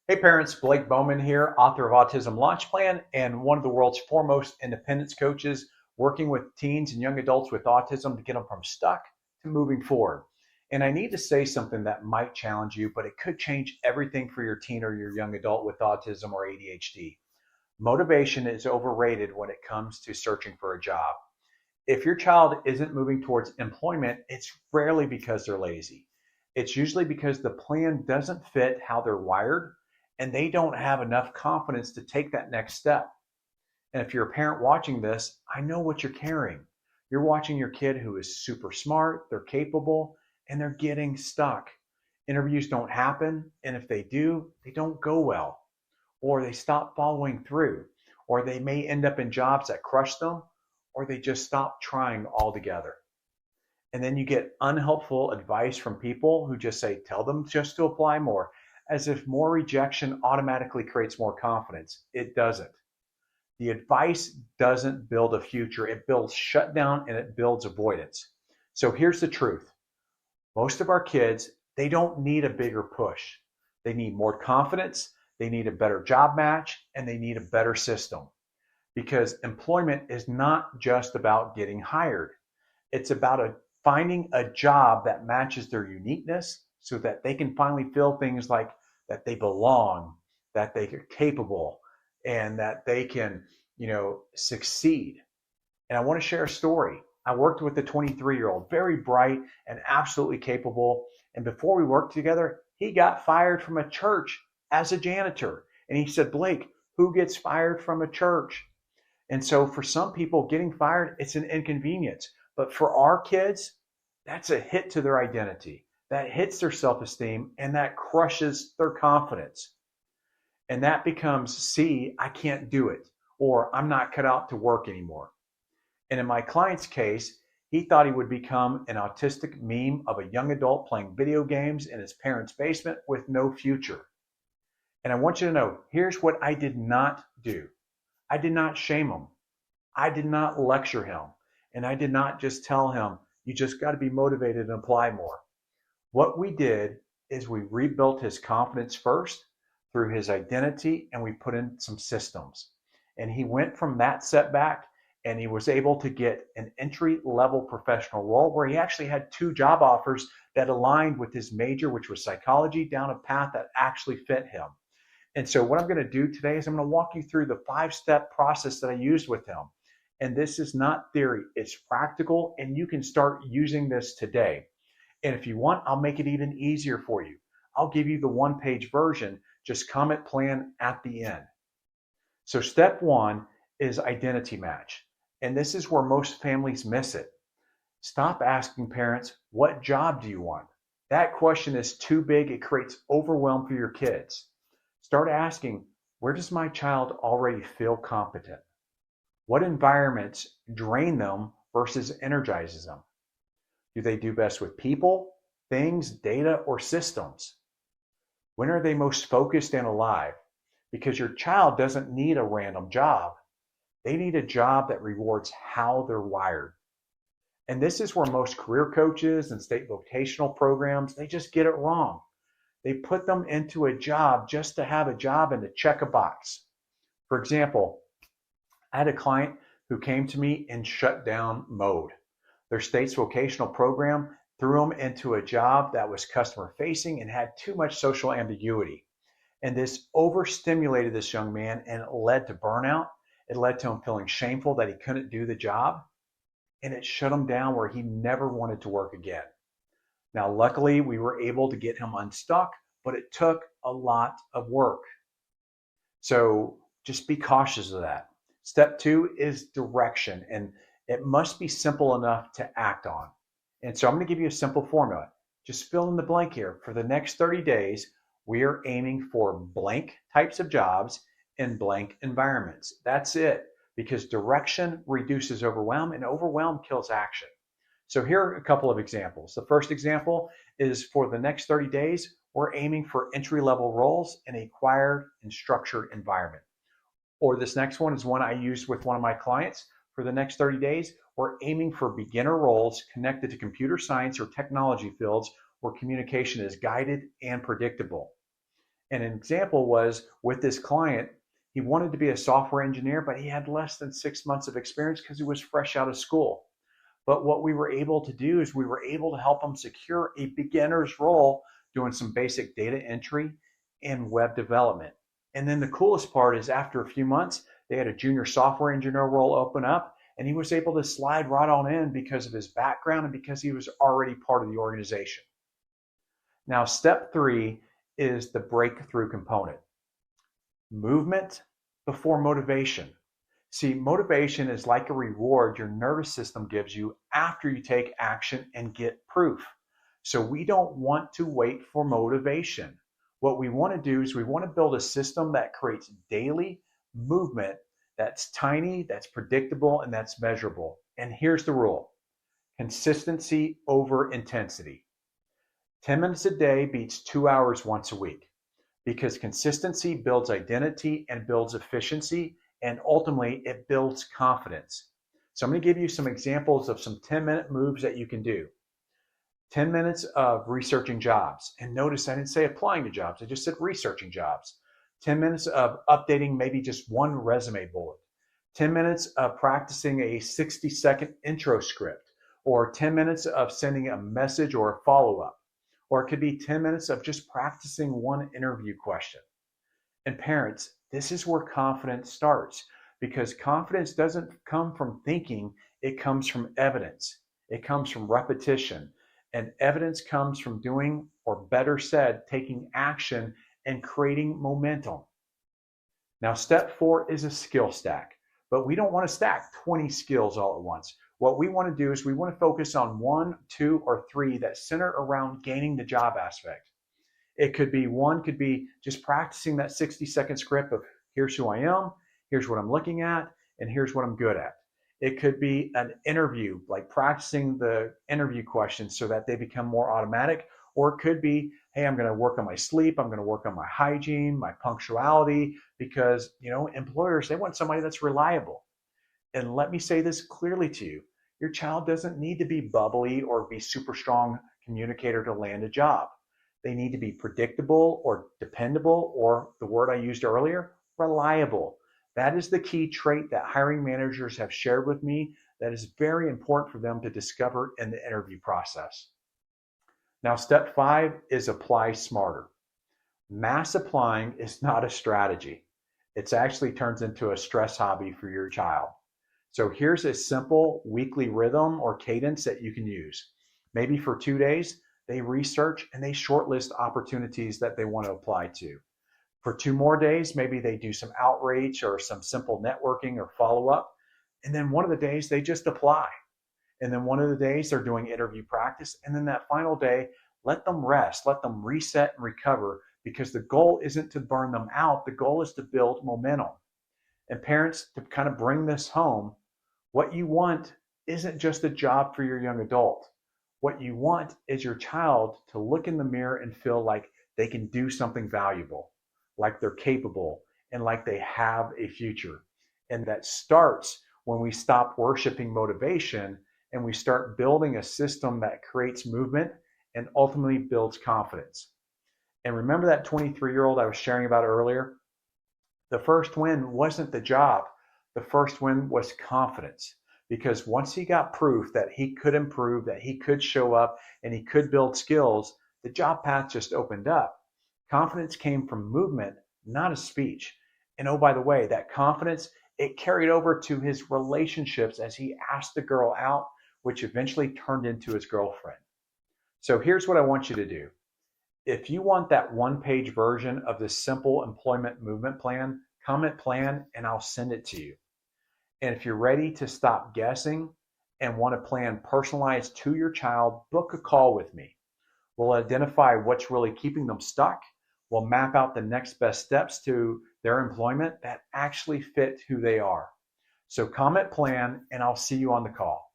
Hey parents, Blake Bowman here, author of Autism Launch Plan and one of the world's foremost independence coaches working with teens and young adults with autism to get them from stuck to moving forward. And I need to say something that might challenge you, but it could change everything for your teen or your young adult with autism or ADHD. Motivation is overrated when it comes to searching for a job. If your child isn't moving towards employment, it's rarely because they're lazy. It's usually because the plan doesn't fit how they're wired and they don't have enough confidence to take that next step. And if you're a parent watching this, I know what you're carrying. You're watching your kid who is super smart, they're capable, and they're getting stuck. Interviews don't happen, and if they do, they don't go well, or they stop following through, or they may end up in jobs that crush them, or they just stop trying altogether. And then you get unhelpful advice from people who just say, tell them just to apply more, as if more rejection automatically creates more confidence. It doesn't. The advice doesn't build a future, it builds shutdown and it builds avoidance. So here's the truth. Most of our kids, they don't need a bigger push. They need more confidence, they need a better job match, and they need a better system. Because employment is not just about getting hired. It's about finding a job that matches their uniqueness so that they can finally feel things like that they belong, that they are capable, and that they can, succeed. And I want to share a story. I worked with a 23-year-old, very bright and absolutely capable. And before we worked together, he got fired from a church as a janitor. And he said, Blake, who gets fired from a church? And so for some people, getting fired, it's an inconvenience. But for our kids, that's a hit to their identity. That hits their self-esteem and that crushes their confidence. And that becomes, see, I can't do it, or I'm not cut out to work anymore. And in my client's case, he thought he would become an autistic meme of a young adult playing video games in his parents' basement with no future. And I want you to know, here's what I did not do. I did not shame him. I did not lecture him. And I did not just tell him, you just got to be motivated and apply more. What we did is we rebuilt his confidence first through his identity, and we put in some systems. And he went from that setback and he was able to get an entry-level professional role where he actually had 2 job offers that aligned with his major, which was psychology, down a path that actually fit him. And so what I'm going to do today is I'm going to walk you through the 5-step process that I used with him. And this is not theory, it's practical, and you can start using this today. And if you want, I'll make it even easier for you. I'll give you the 1-page version, just comment plan at the end. So step 1 is identity match. And this is where most families miss it. Stop asking parents, what job do you want? That question is too big. It creates overwhelm for your kids. Start asking, where does my child already feel competent? What environments drain them versus energizes them? Do they do best with people, things, data, or systems? When are they most focused and alive? Because your child doesn't need a random job. They need a job that rewards how they're wired. And this is where most career coaches and state vocational programs, they just get it wrong. They put them into a job just to have a job and to check a box. For example, I had a client who came to me in shutdown mode. Their state's vocational program threw them into a job that was customer facing and had too much social ambiguity. And this overstimulated this young man and it led to burnout. It led to him feeling shameful that he couldn't do the job. And it shut him down where he never wanted to work again. Now, luckily, we were able to get him unstuck, but it took a lot of work. So just be cautious of that. Step 2 is direction, and it must be simple enough to act on. And so I'm going to give you a simple formula. Just fill in the blank here. For the next 30 days, we are aiming for blank types of jobs in blank environments. That's it, because direction reduces overwhelm, and overwhelm kills action. So here are a couple of examples. The first example is for the next 30 days, we're aiming for entry-level roles in a quiet and structured environment. Or this next one is one I used with one of my clients. For the next 30 days, we're aiming for beginner roles connected to computer science or technology fields where communication is guided and predictable. And an example was with this client, he wanted to be a software engineer, but he had less than 6 months of experience because he was fresh out of school. But what we were able to do is we were able to help him secure a beginner's role doing some basic data entry and web development. And then the coolest part is after a few months, they had a junior software engineer role open up, and he was able to slide right on in because of his background and because he was already part of the organization. Now, step 3 is the breakthrough component. Movement before motivation. See, motivation is like a reward your nervous system gives you after you take action and get proof. So we don't want to wait for motivation. What we want to do is we want to build a system that creates daily movement that's tiny, that's predictable, and that's measurable. And here's the rule: consistency over intensity. 10 minutes a day beats 2 hours once a week, because consistency builds identity and builds efficiency, and ultimately it builds confidence. So I'm going to give you some examples of some 10-minute moves that you can do. 10 minutes of researching jobs. And notice I didn't say applying to jobs, I just said researching jobs. 10 minutes of updating maybe just one resume bullet. 10 minutes of practicing a 60-second intro script, or 10 minutes of sending a message or a follow-up. Or it could be 10 minutes of just practicing one interview question. And parents, this is where confidence starts, because confidence doesn't come from thinking, it comes from evidence. It comes from repetition. And evidence comes from doing, or better said, taking action and creating momentum. Now, step 4 is a skill stack, but we don't want to stack 20 skills all at once. What we want to do is we want to focus on 1, 2, or 3 that center around gaining the job aspect. It could be just practicing that 60-second script of here's who I am, here's what I'm looking at, and here's what I'm good at. It could be an interview, like practicing the interview questions so that they become more automatic. Or it could be, hey, I'm going to work on my sleep, I'm going to work on my hygiene, my punctuality, because employers, they want somebody that's reliable. And let me say this clearly to you: your child doesn't need to be bubbly or be super strong communicator to land a job. They need to be predictable or dependable, or the word I used earlier, reliable. That is the key trait that hiring managers have shared with me that is very important for them to discover in the interview process. Now, step 5 is apply smarter. Mass applying is not a strategy. It actually turns into a stress hobby for your child. So here's a simple weekly rhythm or cadence that you can use. Maybe for 2 days, they research and they shortlist opportunities that they want to apply to. For 2 more days, maybe they do some outreach or some simple networking or follow-up. And then one of the days they just apply. And then one of the days they're doing interview practice. And then that final day, let them rest, let them reset and recover, because the goal isn't to burn them out. The goal is to build momentum. And parents, to kind of bring this home, what you want isn't just a job for your young adult. What you want is your child to look in the mirror and feel like they can do something valuable, like they're capable, and like they have a future. And that starts when we stop worshiping motivation and we start building a system that creates movement and ultimately builds confidence. And remember that 23-year-old I was sharing about earlier? The first win wasn't the job. The first win was confidence. Because once he got proof that he could improve, that he could show up, and he could build skills, the job path just opened up. Confidence came from movement, not a speech. And oh, by the way, that confidence, it carried over to his relationships as he asked the girl out, which eventually turned into his girlfriend. So here's what I want you to do. If you want that one-page version of this simple employment movement plan, comment plan, and I'll send it to you. And if you're ready to stop guessing and want a plan personalized to your child, book a call with me. We'll identify what's really keeping them stuck. We'll map out the next best steps to their employment that actually fit who they are. So comment plan, and I'll see you on the call.